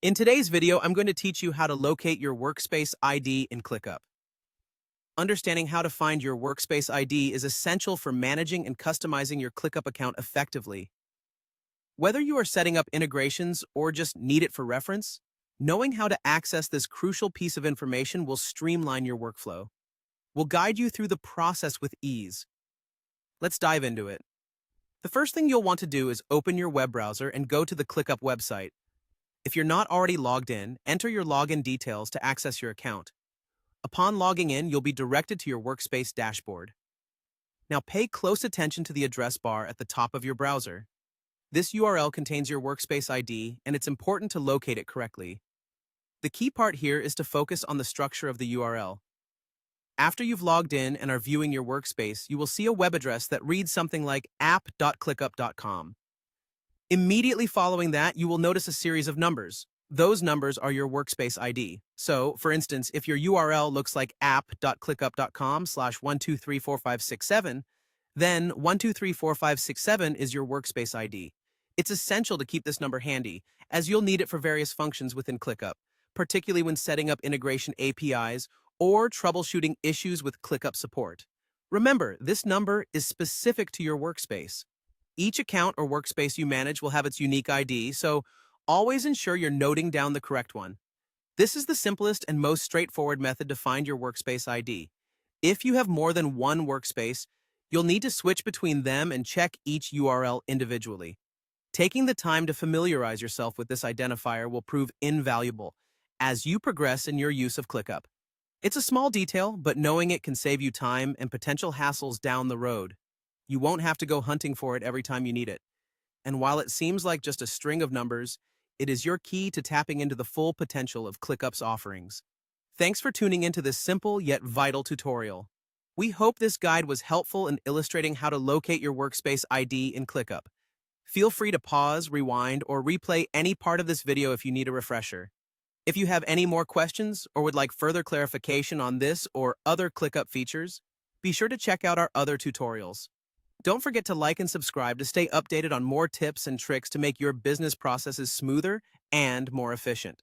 In today's video, I'm going to teach you how to locate your Workspace ID in Clickup. Understanding how to find your Workspace ID is essential for managing and customizing your Clickup account effectively. Whether you are setting up integrations or just need it for reference, knowing how to access this crucial piece of information will streamline your workflow. We'll guide you through the process with ease. Let's dive into it. The first thing you'll want to do is open your web browser and go to the Clickup website. If you're not already logged in, enter your login details to access your account. Upon logging in, you'll be directed to your Workspace dashboard. Now pay close attention to the address bar at the top of your browser. This URL contains your Workspace ID, and it's important to locate it correctly. The key part here is to focus on the structure of the URL. After you've logged in and are viewing your workspace, you will see a web address that reads something like app.clickup.com. Immediately following that, you will notice a series of numbers. Those numbers are your Workspace ID. So, for instance, if your URL looks like app.clickup.com/1234567, then 1234567 is your Workspace ID. It's essential to keep this number handy, as you'll need it for various functions within Clickup, particularly when setting up integration APIs or troubleshooting issues with Clickup support. Remember, this number is specific to your workspace. Each account or workspace you manage will have its unique ID, so always ensure you're noting down the correct one. This is the simplest and most straightforward method to find your Workspace ID. If you have more than one workspace, you'll need to switch between them and check each URL individually. Taking the time to familiarize yourself with this identifier will prove invaluable as you progress in your use of Clickup. It's a small detail, but knowing it can save you time and potential hassles down the road. You won't have to go hunting for it every time you need it. And while it seems like just a string of numbers, it is your key to tapping into the full potential of Clickup's offerings. Thanks for tuning into this simple yet vital tutorial. We hope this guide was helpful in illustrating how to locate your Workspace ID in Clickup. Feel free to pause, rewind, or replay any part of this video if you need a refresher. If you have any more questions or would like further clarification on this or other Clickup features, be sure to check out our other tutorials. Don't forget to like and subscribe to stay updated on more tips and tricks to make your business processes smoother and more efficient.